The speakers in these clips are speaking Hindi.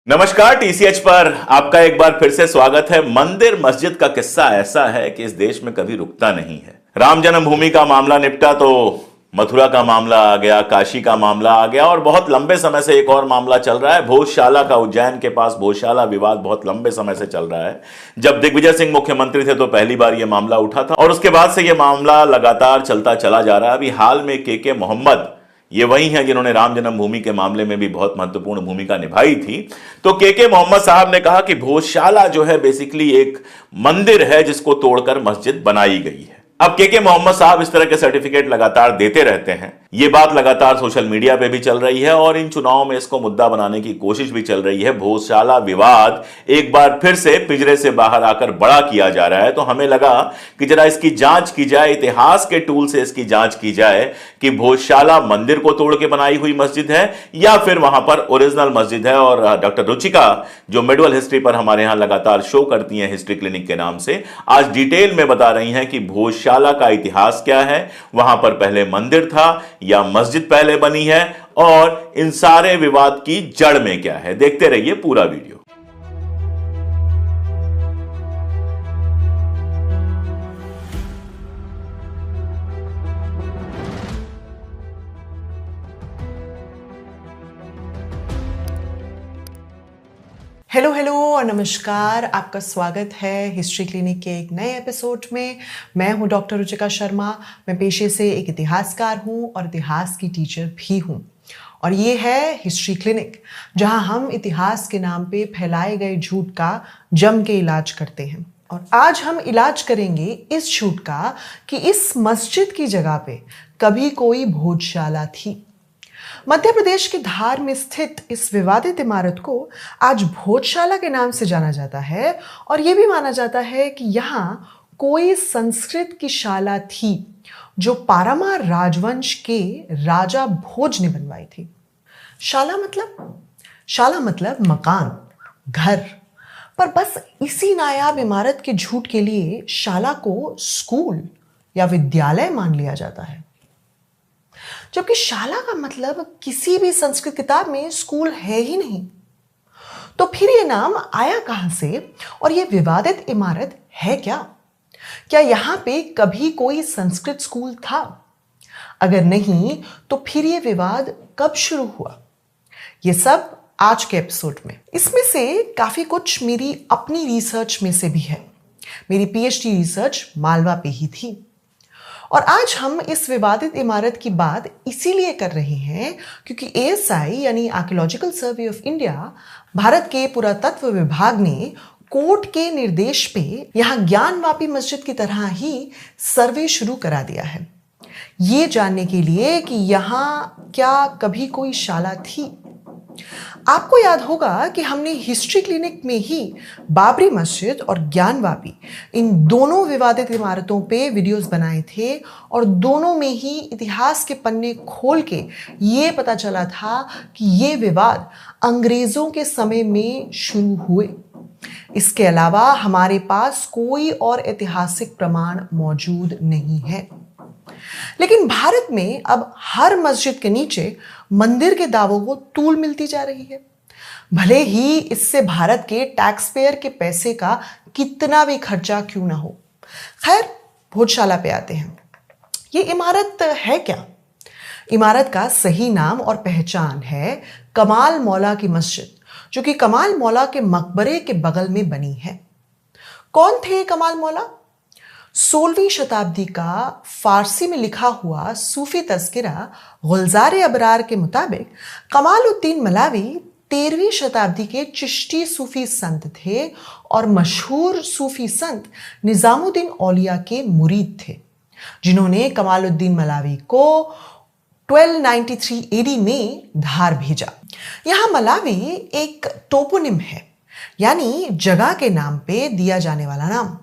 नमस्कार। टीसीएच पर आपका एक बार फिर से स्वागत है। मंदिर मस्जिद का किस्सा ऐसा है कि इस देश में कभी रुकता नहीं है। राम जन्मभूमि का मामला निपटा तो मथुरा का मामला आ गया, काशी का मामला आ गया और बहुत लंबे समय से एक और मामला चल रहा है, भोजशाला का। उज्जैन के पास भोजशाला विवाद बहुत लंबे समय से चल रहा है। जब दिग्विजय सिंह मुख्यमंत्री थे तो पहली बार यह मामला उठा था और उसके बाद से यह मामला लगातार चलता चला जा रहा है। अभी हाल में के मोहम्मद, ये वही हैं जिन्होंने राम जन्मभूमि के मामले में भी बहुत महत्वपूर्ण भूमिका निभाई थी। तो के मोहम्मद साहब ने कहा कि भोजशाला जो है बेसिकली एक मंदिर है जिसको तोड़कर मस्जिद बनाई गई है। अब के मोहम्मद साहब इस तरह के सर्टिफिकेट लगातार देते रहते हैं। ये बात लगातार सोशल मीडिया पे भी चल रही है और इन चुनाव में इसको मुद्दा बनाने की कोशिश भी चल रही है। भोजशाला विवाद एक बार फिर से पिंजरे से बाहर आकर बड़ा किया जा रहा है। तो हमें लगा कि जरा इसकी जांच की जाए, इतिहास के टूल से इसकी जांच की जाए कि भोजशाला मंदिर को तोड़ के बनाई हुई मस्जिद है या फिर वहां पर ओरिजिनल मस्जिद है। और डॉक्टर रुचिका, जो मिडवल हिस्ट्री पर हमारे यहां लगातार शो करती हैं हिस्ट्री क्लिनिक के नाम से, आज डिटेल में बता रही हैं कि भोजशाला का इतिहास क्या है, वहां पर पहले मंदिर था या मस्जिद पहले बनी है, और इन सारे विवाद की जड़ में क्या है। देखते रहिए पूरा वीडियो। हेलो हेलो और नमस्कार। आपका स्वागत है हिस्ट्री क्लिनिक के एक नए एपिसोड में। मैं हूं डॉक्टर रुचिका शर्मा। मैं पेशे से एक इतिहासकार हूं और इतिहास की टीचर भी हूं। और ये है हिस्ट्री क्लिनिक, जहां हम इतिहास के नाम पे फैलाए गए झूठ का जम के इलाज करते हैं। और आज हम इलाज करेंगे इस झूठ का कि इस मस्जिद की जगह पे कभी कोई भोजशाला थी। मध्य प्रदेश के धार में स्थित इस विवादित इमारत को आज भोजशाला के नाम से जाना जाता है और यह भी माना जाता है कि यहाँ कोई संस्कृत की शाला थी जो पारामार राजवंश के राजा भोज ने बनवाई थी। शाला मतलब मकान, घर। पर बस इसी नायाब इमारत के झूठ के लिए शाला को स्कूल या विद्यालय मान लिया जाता है, जबकि शाला का मतलब किसी भी संस्कृत किताब में स्कूल है ही नहीं। तो फिर ये नाम आया कहां से और ये विवादित इमारत है क्या? क्या यहां पे कभी कोई संस्कृत स्कूल था? अगर नहीं तो फिर ये विवाद कब शुरू हुआ? ये सब आज के एपिसोड में। इसमें से काफी कुछ मेरी अपनी रिसर्च में से भी है। मेरी पीएचडी रिसर्च मालवा पे ही थी। और आज हम इस विवादित इमारत की बात इसीलिए कर रहे हैं क्योंकि एएसआई यानी archaeological survey of India, Bharat के पुरातत्व विभाग ने कोर्ट के निर्देश पे यहां ज्ञानवापी मस्जिद की तरह ही सर्वे शुरू करा दिया है, ये जानने के लिए कि यहां क्या कभी कोई शाला थी। आपको याद होगा कि हमने हिस्ट्री क्लिनिक में ही बाबरी मस्जिद और ज्ञानवापी, इन दोनों विवादित इमारतों पे वीडियोस बनाए थे और दोनों में ही इतिहास के पन्ने खोल के ये पता चला था कि ये विवाद अंग्रेजों के समय में शुरू हुए। इसके अलावा हमारे पास कोई और ऐतिहासिक प्रमाण मौजूद नहीं है। लेकिन भारत में अब हर मस्जिद के नीचे मंदिर के दावों को तूल मिलती जा रही है, भले ही इससे भारत के टैक्स पेयर के पैसे का कितना भी खर्चा क्यों ना हो। खैर, भोजशाला पे आते हैं। ये इमारत है क्या? इमारत का सही नाम और पहचान है कमाल मौला की मस्जिद, जो कि कमाल मौला के मकबरे के बगल में बनी है। कौन थे कमाल मौला? 16वीं शताब्दी का फारसी में लिखा हुआ सूफी तज़किरा गुलज़ार अबरार के मुताबिक कमालुद्दीन मलावी 13वीं शताब्दी के चिश्ती सूफी संत थे और मशहूर सूफी संत निजामुद्दीन औलिया के मुरीद थे, जिन्होंने कमालुद्दीन मलावी को 1293 एडी में धार भेजा। यहां मलावी एक टोपोनिम है, यानी जगह के नाम पे दिया जाने वाला नाम,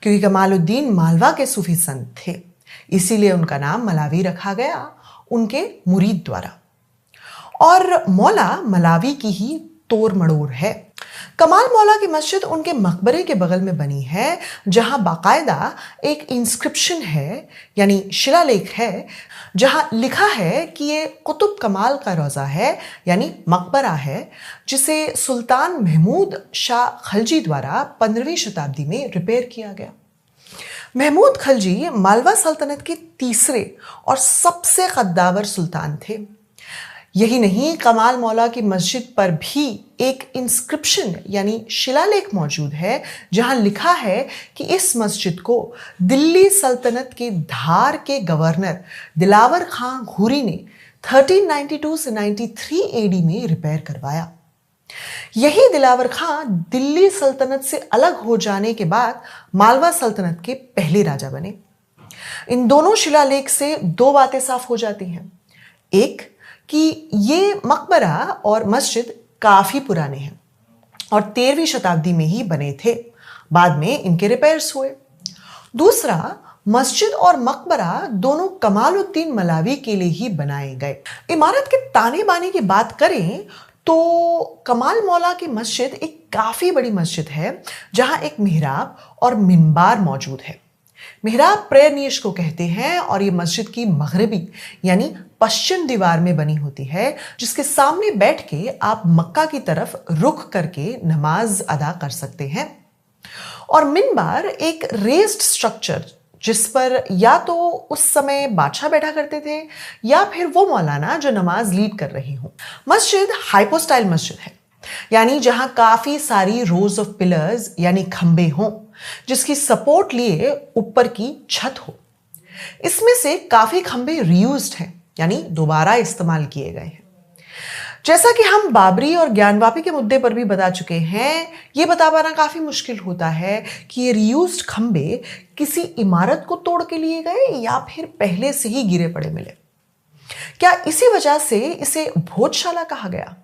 क्योंकि कमालुद्दीन मालवा के सूफी संत थे, इसीलिए उनका नाम मलावी रखा गया उनके मुरीद द्वारा। और मौला मलावी की ही तोड़ मड़ोड़ है। कमाल मौला की मस्जिद उनके मकबरे के बगल में बनी है, जहां बाकायदा एक इंस्क्रिप्शन है यानी शिलालेख है, जहां लिखा है कि ये कुतुब कमाल का रोज़ा है यानी मकबरा है, जिसे सुल्तान महमूद शाह खलजी द्वारा 15वीं शताब्दी में रिपेयर किया गया। महमूद खलजी मालवा सल्तनत के तीसरे और सबसे कद्दावर सुल्तान थे। यही नहीं, कमाल मौला की मस्जिद पर भी एक इंस्क्रिप्शन यानी शिलालेख मौजूद है, जहां लिखा है कि इस मस्जिद को दिल्ली सल्तनत के धार के गवर्नर दिलावर खां घूरी ने 1392 से 93 एडी में रिपेयर करवाया। यही दिलावर खां दिल्ली सल्तनत से अलग हो जाने के बाद मालवा सल्तनत के पहले राजा बने। इन दोनों शिलालेख से दो बातें साफ हो जाती हैं। एक, कि ये मकबरा और मस्जिद काफी पुराने हैं और 13वीं शताब्दी में ही बने थे, बाद में इनके रिपेयर्स हुए। दूसरा, मस्जिद और मकबरा दोनों कमालुद्दीन मलावी के लिए ही बनाए गए। इमारत के ताने बाने की बात करें तो कमाल मौला की मस्जिद एक काफी बड़ी मस्जिद है, जहां एक मिहराब और मिंबार मौजूद है। मिहराब प्रेयर निश को कहते हैं और ये मस्जिद की मगरबी यानी पश्चिम दीवार में बनी होती है, जिसके सामने बैठ के आप मक्का की तरफ रुख करके नमाज अदा कर सकते हैं। और मिंबार एक रेज्ड स्ट्रक्चर, जिस पर या तो उस समय बादशाह बैठा करते थे या फिर वो मौलाना जो नमाज लीड कर रही हो। मस्जिद हाइपोस्टाइल मस्जिद है, यानी जहां काफी सारी रोज ऑफ पिलर्स यानी खंबे हों, जिसकी सपोर्ट लिए ऊपर की छत हो। इसमें से काफी खंबे रीयूज्ड हैं, यानी दोबारा इस्तेमाल किए गए हैं। जैसा कि हम बाबरी और ज्ञानवापी के मुद्दे पर भी बता चुके हैं, यह बता पाना काफी मुश्किल होता है कि ये रीयूज्ड खंबे किसी इमारत को तोड़ के लिए गए या फिर पहले से ही गिरे पड़े मिले। क्या इसी वजह से इसे भोजशाला कहा गया?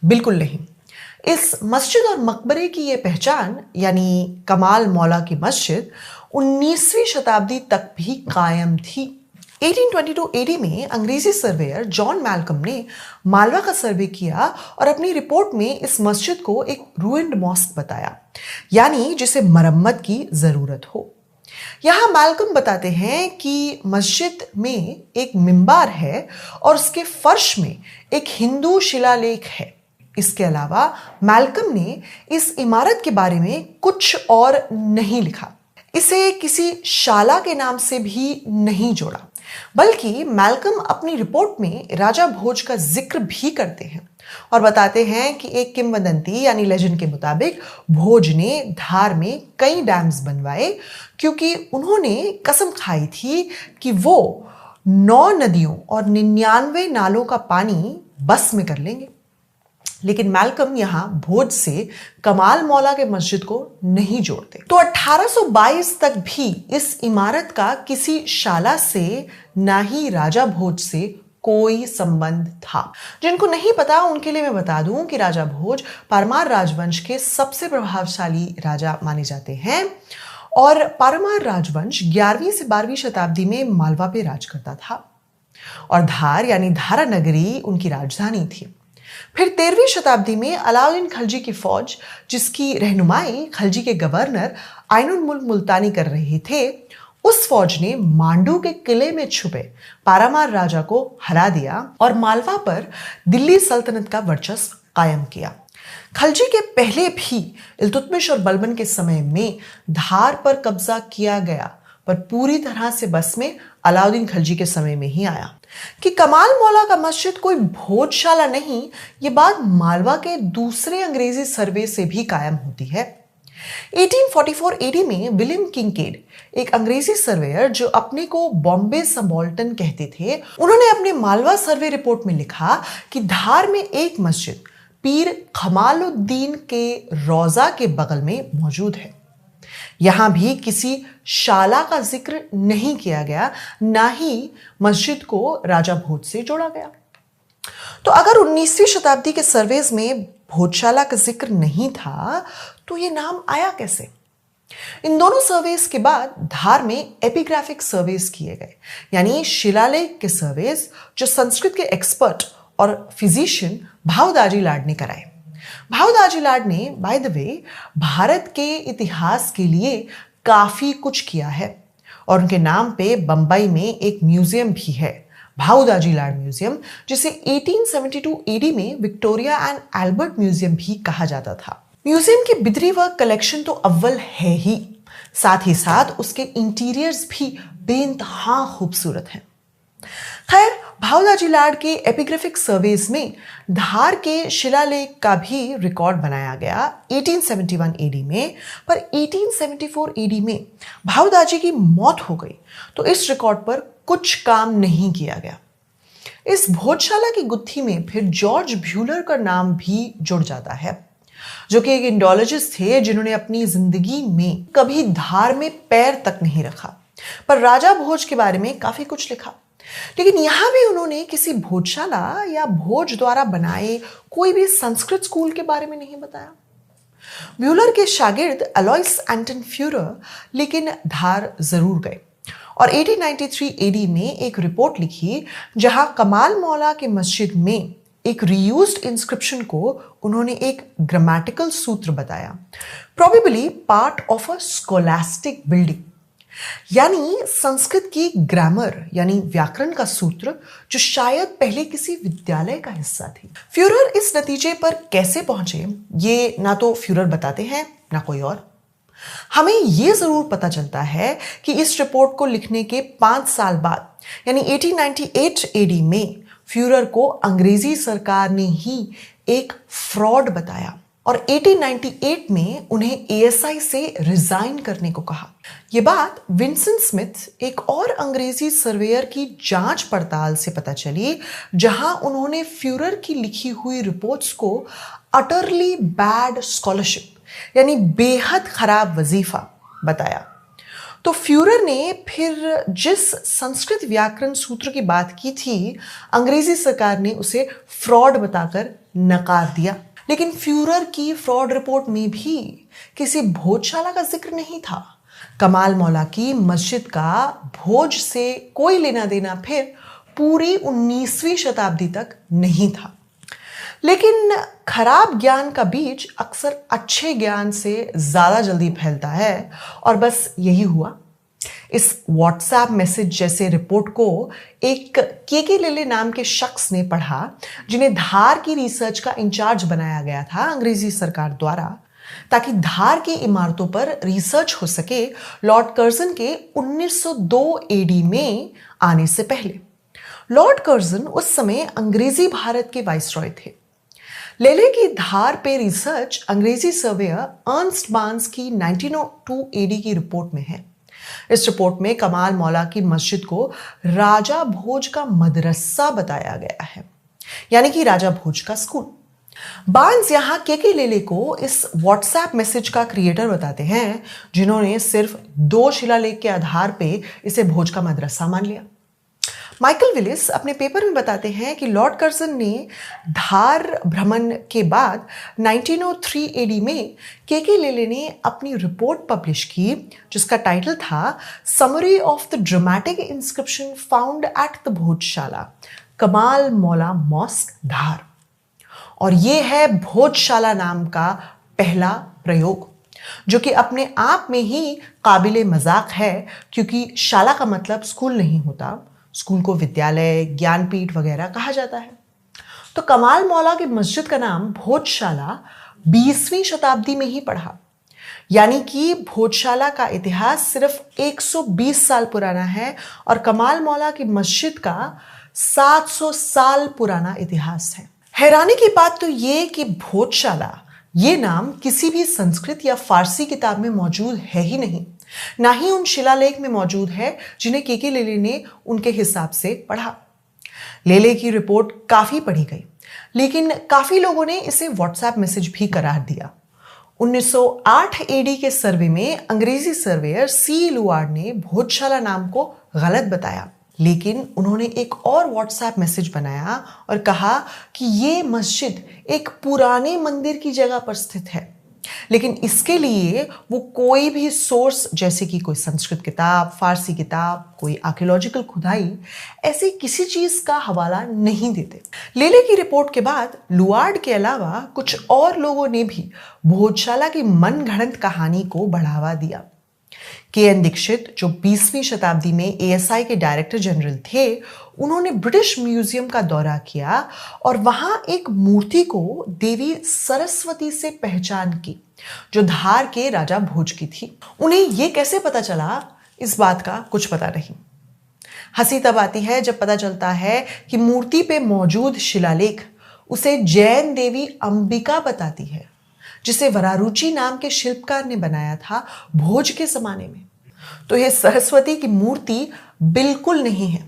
बिल्कुल नहीं। इस मस्जिद और मकबरे की यह पहचान यानी कमाल मौला की मस्जिद 19वीं शताब्दी तक भी कायम थी। 1822 एडी में अंग्रेजी सर्वेयर जॉन मैल्कम ने मालवा का सर्वे किया और अपनी रिपोर्ट में इस मस्जिद को एक रूइंड मॉस्क बताया, यानी जिसे मरम्मत की जरूरत हो। यहां मैल्कम बताते हैं कि मस्जिद में एक मिंबार है और उसके फर्श में एक हिंदू शिलालेख है। इसके अलावा मैल्कम ने इस इमारत के बारे में कुछ और नहीं लिखा, इसे किसी शाला के नाम से भी नहीं जोड़ा, बल्कि मैल्कम अपनी रिपोर्ट में राजा भोज का जिक्र भी करते हैं और बताते हैं कि एक किंवदंती यानी लेजेंड के मुताबिक भोज ने धार में कई डैम्स बनवाए, क्योंकि उन्होंने कसम खाई थी कि वो 9 नदियों और 99 नालों का पानी बस में कर लेंगे। लेकिन मैल्कम यहां भोज से कमाल मौला के मस्जिद को नहीं जोड़ते। तो 1822 तक भी इस इमारत का किसी शाला से ना ही राजा भोज से कोई संबंध था। जिनको नहीं पता उनके लिए मैं बता दूं कि राजा भोज परमार राजवंश के सबसे प्रभावशाली राजा माने जाते हैं और परमार राजवंश 11वीं से 12वीं शताब्दी में मालवा पे राज करता था और धार यानी धारा नगरी उनकी राजधानी थी। फिर 13वीं शताब्दी में अलाउद्दीन खलजी की फौज, जिसकी रहनुमाई खलजी के गवर्नर आइनुल मुल्क मुल्तानी कर रहे थे, उस फौज ने मांडू के किले में छुपे पारामार राजा को हरा दिया और मालवा पर दिल्ली सल्तनत का वर्चस्व कायम किया। खलजी के पहले भी इल्तुतमिश और बलबन के समय में धार पर कब्जा किया गया, पर पूरी तरह से बस में अलाउद्दीन खलजी के समय में ही आया। कि कमाल मौला का मस्जिद कोई भोजशाला नहीं, ये बात मालवा के दूसरे अंग्रेजी सर्वे से भी कायम होती है। 1844 एडी में विलियम किंकेड, एक अंग्रेजी सर्वेयर जो अपने को बॉम्बे सबॉल्टन कहते थे, उन्होंने अपने मालवा सर्वे रिपोर्ट में लिखा कि धार में एक मस्जिद पीर कमालुद्दीन के रोजा के बगल में मौजूद है। यहां भी किसी शाला का जिक्र नहीं किया गया, ना ही मस्जिद को राजा भोज से जोड़ा गया। तो अगर 19वीं शताब्दी के सर्वेज में भोजशाला का जिक्र नहीं था, तो ये नाम आया कैसे? इन दोनों सर्वेज के बाद धार में एपिग्राफिक सर्वेज किए गए, यानी शिलालेख के सर्वेज, जो संस्कृत के एक्सपर्ट और फिजिशियन भावदाजी लाड ने कराए। भाऊ दाजीलाड ने बाय द वे भारत के इतिहास के लिए काफी कुछ किया है और उनके नाम पे बंबई में एक म्यूजियम भी है, भाऊ दाजीलाड म्यूजियम, जिसे 1872 एडी में विक्टोरिया एंड एल्बर्ट म्यूजियम भी कहा जाता था। म्यूजियम की बिदरी वर्क कलेक्शन तो अव्वल है ही, साथ ही साथ उसके इंटीरियर्स भी बेइंतहा खूबसूरत हैं। खैर, भाऊ दाजीलाड के एपिग्राफिक सर्वेज में धार के शिलालेख का भी रिकॉर्ड बनाया गया 1871 एडी में, पर 1874 एडी में भाऊ दाजी की मौत हो गई तो इस रिकॉर्ड पर कुछ काम नहीं किया गया। इस भोजशाला की गुत्थी में फिर जॉर्ज ब्यूलर का नाम भी जुड़ जाता है, जो कि एक इंडोलॉजिस्ट थे जिन्होंने अपनी जिंदगी में कभी धार में पैर तक नहीं रखा, पर राजा भोज के बारे में काफी कुछ लिखा। लेकिन यहां भी उन्होंने किसी भोजशाला या भोज द्वारा बनाए कोई भी संस्कृत स्कूल के बारे में नहीं बताया। ब्यूलर के शागिर्द अलोइस एंटन फ्यूरर लेकिन धार जरूर गए और 1893 एडी में एक रिपोर्ट लिखी जहां कमाल मौला के मस्जिद में एक रीयूज्ड इंस्क्रिप्शन को उन्होंने एक ग्रामेटिकल सूत्र बताया, probably part of a scholastic building, यानी संस्कृत की ग्रामर यानी व्याकरण का सूत्र जो शायद पहले किसी विद्यालय का हिस्सा थी। फ्यूरर इस नतीजे पर कैसे पहुंचे ये ना तो फ्यूरर बताते हैं ना कोई और। हमें यह जरूर पता चलता है कि इस रिपोर्ट को लिखने के 5 साल बाद यानी 1898 एडी में फ्यूरर को अंग्रेजी सरकार ने ही एक फ्रॉड बताया और 1898 में उन्हें एएसआई से रिजाइन करने को कहा। यह बात विंसेंट स्मिथ, एक और अंग्रेजी सर्वेयर की जांच पड़ताल से पता चली, जहां उन्होंने फ्यूरर की लिखी हुई रिपोर्ट्स को अटरली बैड स्कॉलरशिप यानी बेहद खराब वजीफा बताया। तो फ्यूरर ने फिर जिस संस्कृत व्याकरण सूत्र की बात की थी, अंग्रेजी सरकार ने उसे फ्रॉड बताकर नकार दिया। लेकिन फ्यूरर की फ्रॉड रिपोर्ट में भी किसी भोजशाला का जिक्र नहीं था। कमाल मौला की मस्जिद का भोज से कोई लेना देना फिर पूरी 19वीं शताब्दी तक नहीं था। लेकिन खराब ज्ञान का बीज अक्सर अच्छे ज्ञान से ज्यादा जल्दी फैलता है और बस यही हुआ। इस व्हाट्सएप मैसेज जैसे रिपोर्ट को एक के लेले नाम के शख्स ने पढ़ा, जिन्हें धार की रिसर्च का इंचार्ज बनाया गया था अंग्रेजी सरकार द्वारा, ताकि धार की इमारतों पर रिसर्च हो सके लॉर्ड कर्जन के 1902 एडी में आने से पहले। लॉर्ड कर्जन उस समय अंग्रेजी भारत के वाइसरॉय थे। लेले की धार पे रिसर्च अंग्रेजी सर्वेयर अर्नस्ट बार्न्स की 1902 एडी की रिपोर्ट में है। इस रिपोर्ट में कमाल मौला की मस्जिद को राजा भोज का मदरसा बताया गया है, यानी कि राजा भोज का स्कूल। बार्न्स यहां के लेले को इस व्हाट्सएप मैसेज का क्रिएटर बताते हैं, जिन्होंने सिर्फ 2 शिलालेख के आधार पे इसे भोज का मदरसा मान लिया। माइकल विलिस अपने पेपर में बताते हैं कि लॉर्ड कर्जन ने धार भ्रमण के बाद 1903 एडी में के लेले ने अपनी रिपोर्ट पब्लिश की, जिसका टाइटल था summary of the dramatic inscription found at the Bhojshala, कमाल मौला मॉस्क धार। और ये है भोजशाला नाम का पहला प्रयोग, जो कि अपने आप में ही काबिले मजाक है, क्योंकि शाला का मतलब स्कूल नहीं होता। स्कूल को विद्यालय, ज्ञानपीठ वगैरह कहा जाता है। तो कमाल मौला की मस्जिद का नाम भोजशाला 20वीं शताब्दी में ही पड़ा, यानी कि भोजशाला का इतिहास सिर्फ 120 साल पुराना है और कमाल मौला की मस्जिद का 700 साल पुराना इतिहास है। हैरानी की बात तो ये कि भोजशाला ये नाम किसी भी संस्कृत या फारसी किताब में मौजूद है ही नहीं, ना ही उन शिलालेख में मौजूद है जिन्हें के लेले ने उनके हिसाब से पढ़ा। लेले की रिपोर्ट काफी पढ़ी गई, लेकिन काफी लोगों ने इसे व्हाट्सएप मैसेज भी करार दिया। 1908 एडी के सर्वे में अंग्रेजी सर्वेयर सी लुआर्ड ने भोजशाला नाम को गलत बताया, लेकिन उन्होंने एक और व्हाट्सएप मैसेज बनाया और कहा कि ये मस्जिद एक पुराने मंदिर की जगह पर स्थित है, लेकिन इसके लिए वो कोई भी सोर्स जैसे कि कोई संस्कृत किताब, फारसी किताब, कोई आर्कियोलॉजिकल खुदाई, ऐसी किसी चीज का हवाला नहीं देते। लेले की रिपोर्ट के बाद लुआर्ड के अलावा कुछ और लोगों ने भी भोजशाला की मनगढ़ंत कहानी को बढ़ावा दिया। के.एन. दीक्षित, जो 20वीं शताब्दी में एएसआई के डायरेक्टर जनरल थे, उन्होंने ब्रिटिश म्यूजियम का दौरा किया और वहां एक मूर्ति को देवी सरस्वती से पहचान की, जो धार के राजा भोज की थी। उन्हें यह कैसे पता चला, इस बात का कुछ पता नहीं। हंसी तब आती है जब पता चलता है कि मूर्ति पे मौजूद शिलालेख उसे जैन देवी अंबिका बताती है, जिसे वरारुचि नाम के शिल्पकार ने बनाया था भोज के जमाने में। तो यह सरस्वती की मूर्ति बिल्कुल नहीं है।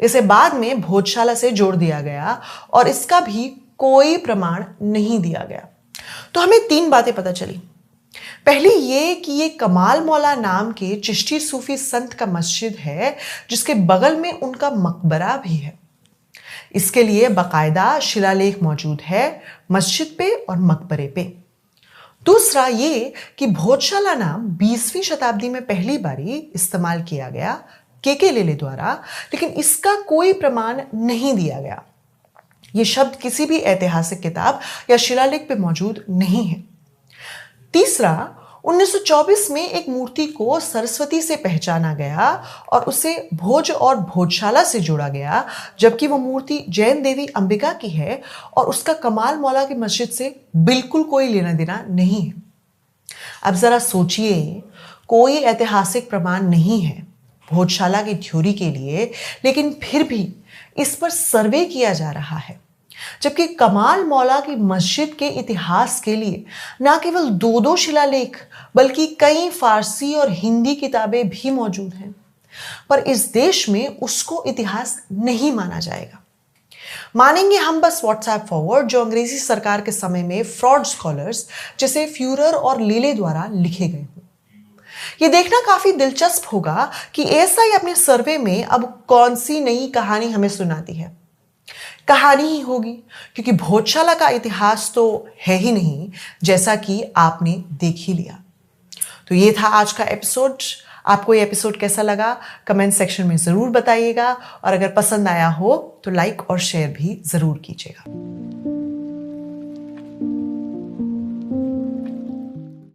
इसे बाद में भोजशाला से जोड़ दिया गया और इसका भी कोई प्रमाण नहीं दिया गया। तो हमें 3 बातें पता चली। पहली ये कि ये कमाल मौला नाम के चिश्ती सूफी संत का मस्जिद है, जिसके बगल में उनका मकबरा भी है। इसके लिए बाकायदा शिलालेख मौजूद है मस्जिद पे और मकबरे पे। दूसरा ये कि भोजशाला नाम 20वीं शताब्दी में पहली बारी इस्तेमाल किया गया के लेले द्वारा, लेकिन इसका कोई प्रमाण नहीं दिया गया। यह शब्द किसी भी ऐतिहासिक किताब या शिलालेख पे मौजूद नहीं है। तीसरा, 1924 में एक मूर्ति को सरस्वती से पहचाना गया और उसे भोज और भोजशाला से जोड़ा गया, जबकि वो मूर्ति जैन देवी अंबिका की है और उसका कमाल मौला की मस्जिद से बिल्कुल कोई लेना देना नहीं है। अब जरा सोचिए, कोई ऐतिहासिक प्रमाण नहीं है भोजशाला की थ्योरी के लिए, लेकिन फिर भी इस पर सर्वे किया जा रहा है, जबकि कमाल मौला की मस्जिद के इतिहास के लिए न केवल 2 शिलालेख बल्कि कई फारसी और हिंदी किताबें भी मौजूद हैं, पर इस देश में उसको इतिहास नहीं माना जाएगा। मानेंगे हम बस व्हाट्सएप फॉरवर्ड जो अंग्रेजी सरकार के समय में फ्रॉड स्कॉलर्स जैसे फ्यूरर और लेले द्वारा लिखे गए हों। ये देखना काफी दिलचस्प होगा कि एएसआई अपने सर्वे में अब कौन सी नई कहानी हमें सुनाती है। कहानी ही होगी, क्योंकि भोजशाला का इतिहास तो है ही नहीं, जैसा कि आपने देख ही लिया। तो ये था आज का एपिसोड। आपको ये एपिसोड कैसा लगा कमेंट सेक्शन में जरूर बताइएगा, और अगर पसंद आया हो तो लाइक और शेयर भी जरूर कीजिएगा।